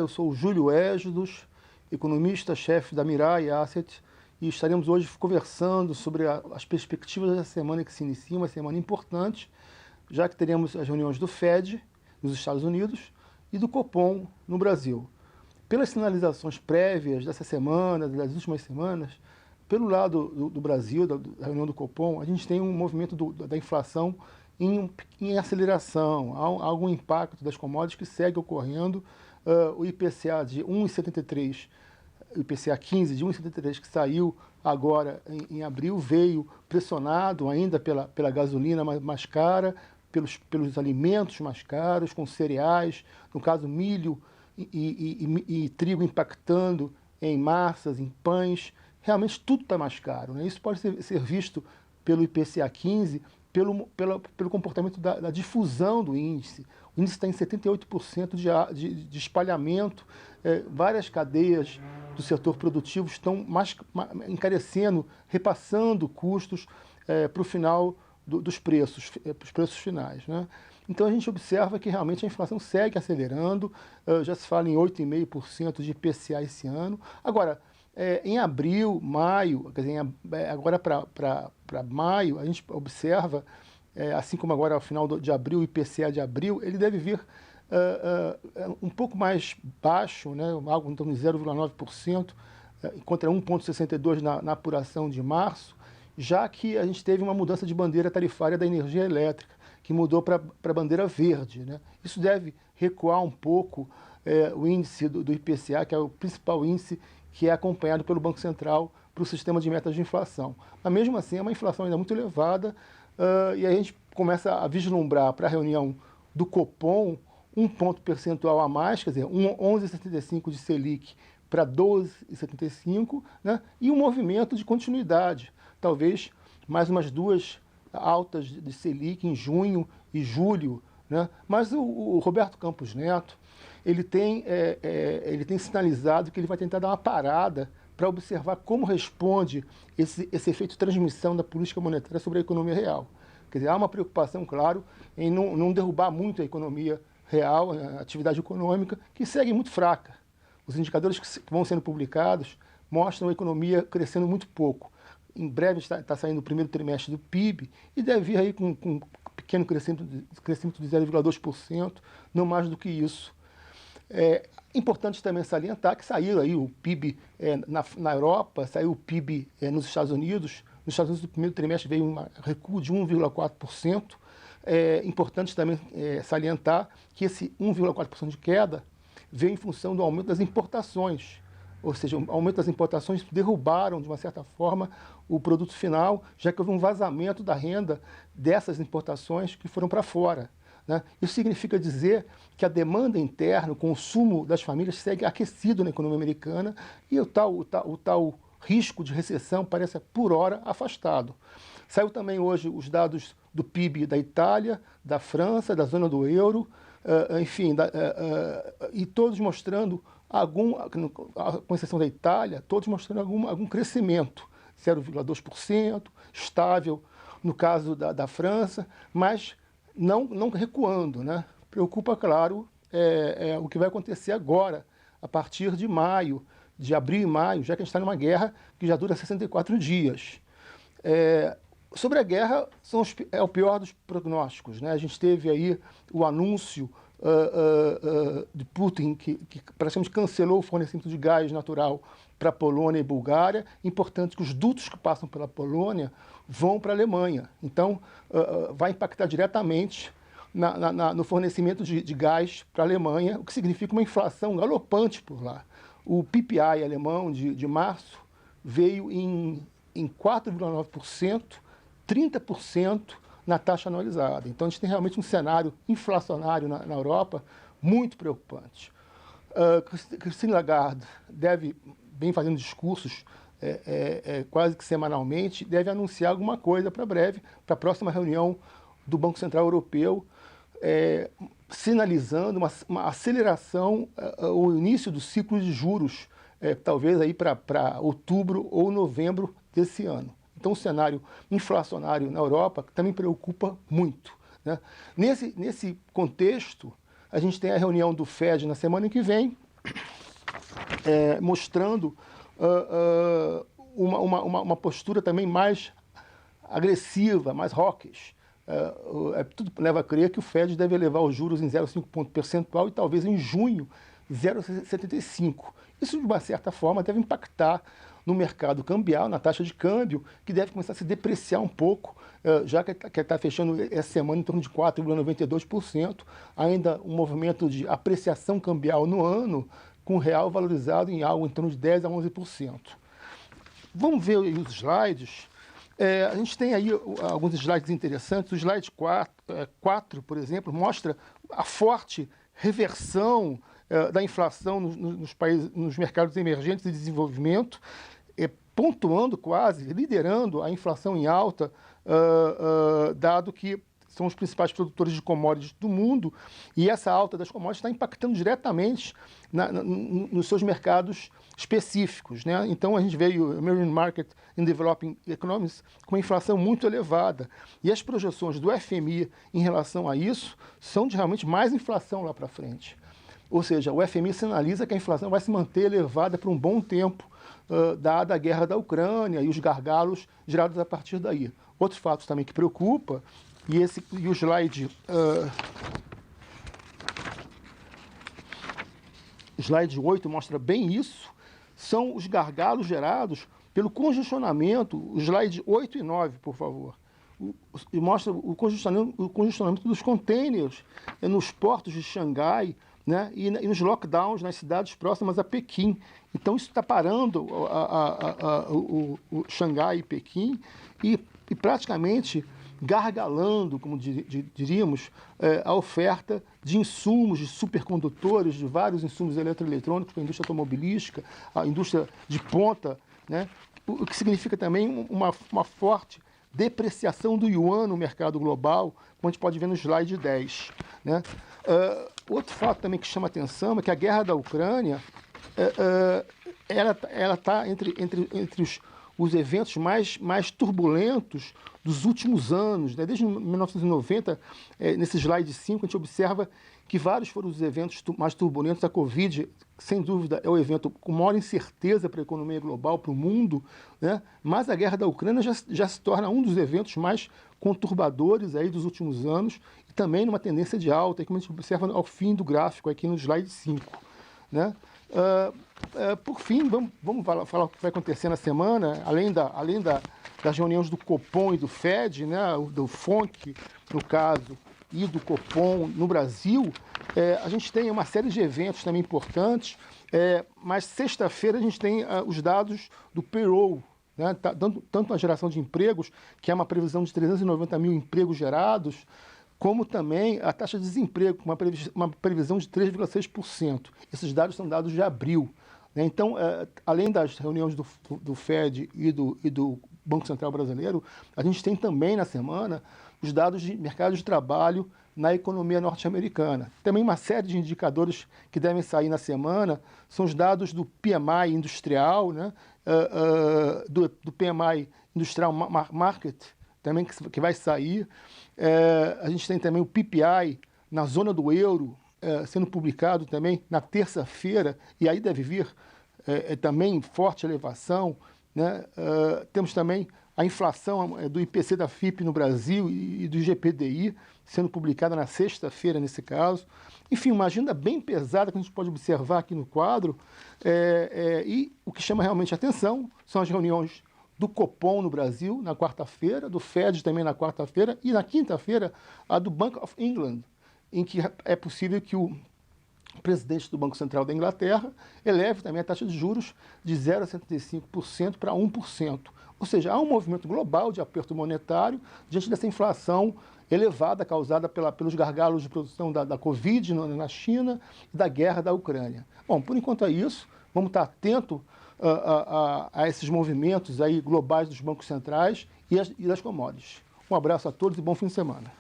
eu sou o Júlio Égídos, economista-chefe da Mirai Asset, e estaremos hoje conversando sobre as perspectivas da semana que se inicia, uma semana importante, já que teremos as reuniões do Fed nos Estados Unidos e do Copom no Brasil. Pelas sinalizações prévias dessa semana, das últimas semanas, pelo lado do Brasil, da reunião do Copom, a gente tem um movimento da inflação em aceleração, há algum impacto das commodities que segue ocorrendo. O IPCA de 1,73, o IPCA 15 de 1,73 que saiu agora em abril, veio pressionado ainda pela gasolina mais cara, pelos alimentos mais caros, com cereais, no caso milho e trigo impactando em massas, em pães. Realmente tudo está mais caro, né? Isso pode ser visto pelo IPCA 15, pelo comportamento da difusão do índice. O índice está em 78% de espalhamento. Várias cadeias do setor produtivo estão encarecendo, repassando custos para o final dos preços, para os preços finais, né? Então a gente observa que realmente a inflação segue acelerando, já se fala em 8,5% de IPCA esse ano. Agora, em abril, maio, quer dizer, agora para maio, a gente observa, assim como agora ao final de abril, o IPCA de abril, ele deve vir um pouco mais baixo, né, algo em torno de 0,9%, contra 1,62% na apuração de março, já que a gente teve uma mudança de bandeira tarifária da energia elétrica, que mudou para a bandeira verde, né? Isso deve recuar um pouco o índice do IPCA, que é o principal índice que é acompanhado pelo Banco Central para o sistema de metas de inflação. Mas mesmo assim é uma inflação ainda muito elevada, e a gente começa a vislumbrar para a reunião do Copom um ponto percentual a mais, quer dizer, 11,75 de Selic para 12,75, né? E um movimento de continuidade, talvez mais umas duas altas de Selic em junho e julho, né? Mas o Roberto Campos Neto, ele tem sinalizado que ele vai tentar dar uma parada para observar como responde esse efeito de transmissão da política monetária sobre a economia real. Quer dizer, há uma preocupação, claro, em não derrubar muito a economia real, a atividade econômica, que segue muito fraca. Os indicadores que vão sendo publicados mostram a economia crescendo muito pouco. Em breve está saindo o primeiro trimestre do PIB e deve vir aí com um pequeno crescimento de 0,2%, não mais do que isso. É importante também salientar que saiu aí o PIB na Europa, saiu o PIB nos Estados Unidos. Nos Estados Unidos, no primeiro trimestre, veio um recuo de 1,4%. É importante também salientar que esse 1,4% de queda veio em função do aumento das importações. Ou seja, o aumento das importações derrubaram, de uma certa forma, o produto final, já que houve um vazamento da renda dessas importações que foram para fora, né? Isso significa dizer que a demanda interna, o consumo das famílias segue aquecido na economia americana e o tal risco de recessão parece, por hora, afastado. Saiu também hoje os dados do PIB da Itália, da França, da zona do euro, enfim, e todos mostrando com exceção da Itália, todos mostrando algum crescimento, 0,2%, estável no caso da França, mas não recuando, né? Preocupa, claro, o que vai acontecer agora, a partir de maio, de abril e maio, já que a gente está numa guerra que já dura 64 dias. Sobre a guerra, é o pior dos prognósticos, né? A gente teve aí o anúncio de Putin, que praticamente cancelou o fornecimento de gás natural para a Polônia e Bulgária. Importante que os dutos que passam pela Polônia vão para a Alemanha. Então, vai impactar diretamente no fornecimento de gás para a Alemanha, o que significa uma inflação galopante por lá. O PPI alemão de março veio em 4,9%, 30% na taxa anualizada. Então a gente tem realmente um cenário inflacionário na Europa muito preocupante. Christine Lagarde vem fazendo discursos quase que semanalmente, deve anunciar alguma coisa para breve, para a próxima reunião do Banco Central Europeu, sinalizando uma aceleração, o início do ciclo de juros, talvez aí para outubro ou novembro desse ano. Então o cenário inflacionário na Europa também preocupa muito, né? Nesse contexto, a gente tem a reunião do Fed na semana que vem, mostrando uma postura também mais agressiva, mais hawkish. Tudo leva a crer que o Fed deve elevar os juros em 0,5 ponto percentual e talvez em junho 0,75. Isso, de uma certa forma, deve impactar no mercado cambial, na taxa de câmbio, que deve começar a se depreciar um pouco, já que está fechando essa semana em torno de 4,92%, ainda um movimento de apreciação cambial no ano, com o real valorizado em algo em torno de 10% a 11%. Vamos ver os slides. A gente tem aí alguns slides interessantes. O slide 4, por exemplo, mostra a forte reversão da inflação nos países, nos mercados emergentes e de desenvolvimento, pontuando quase, liderando a inflação em alta, dado que são os principais produtores de commodities do mundo, e essa alta das commodities está impactando diretamente nos seus mercados específicos, né? Então a gente veio o Emerging Market in Developing Economies com uma inflação muito elevada, e as projeções do FMI em relação a isso são de realmente mais inflação lá para frente. Ou seja, o FMI sinaliza que a inflação vai se manter elevada por um bom tempo, dada a guerra da Ucrânia e os gargalos gerados a partir daí. Outros fatos também que preocupam, e o slide 8 mostra bem isso, são os gargalos gerados pelo congestionamento, o slide 8 e 9, por favor, mostra o congestionamento dos containers nos portos de Xangai, né, e nos lockdowns nas cidades próximas a Pequim. Então isso está parando o Xangai e Pequim e praticamente gargalando, como diríamos, a oferta de insumos, de supercondutores, de vários insumos eletroeletrônicos para a indústria automobilística, a indústria de ponta, né? O que significa também uma forte depreciação do yuan no mercado global, como a gente pode ver no slide 10. Né? Outro fato também que chama atenção é que a guerra da Ucrânia ela está entre os eventos mais turbulentos dos últimos anos. Né? Desde 1990, nesse slide 5, a gente observa que vários foram os eventos mais turbulentos. A Covid, sem dúvida, é o evento com maior incerteza para a economia global, para o mundo, né? Mas a guerra da Ucrânia já se torna um dos eventos mais conturbadores aí dos últimos anos e também numa tendência de alta, como a gente observa ao fim do gráfico, aqui no slide 5. Né? Por fim, vamos falar o que vai acontecer na semana, além das reuniões do Copom e do Fed, né, do FONC, no caso, e do Copom no Brasil. A gente tem uma série de eventos também importantes, mas sexta-feira a gente tem os dados do payroll, né, tanto a geração de empregos, que é uma previsão de 390 mil empregos gerados, como também a taxa de desemprego, com uma previsão de 3,6%. Esses dados são dados de abril. Né? Então, além das reuniões do Fed e do Banco Central Brasileiro, a gente tem também na semana os dados de mercado de trabalho na economia norte-americana. Também uma série de indicadores que devem sair na semana são os dados do PMI industrial, né? Do PMI Industrial Market, também que vai sair. A gente tem também o PPI na zona do euro, sendo publicado também na terça-feira, e aí deve vir também forte elevação. Né? Temos também a inflação do IPC da FIP no Brasil e do GPDI, sendo publicada na sexta-feira, nesse caso. Enfim, uma agenda bem pesada que a gente pode observar aqui no quadro. E o que chama realmente a atenção são as reuniões do Copom no Brasil, na quarta-feira, do Fed também na quarta-feira, e na quinta-feira, a do Bank of England, em que é possível que o presidente do Banco Central da Inglaterra eleve também a taxa de juros de 0,75% para 1%. Ou seja, há um movimento global de aperto monetário diante dessa inflação elevada causada pelos gargalos de produção da Covid na China e da guerra da Ucrânia. Bom, por enquanto é isso. Vamos estar atentos a esses movimentos aí globais dos bancos centrais e das commodities. Um abraço a todos e bom fim de semana.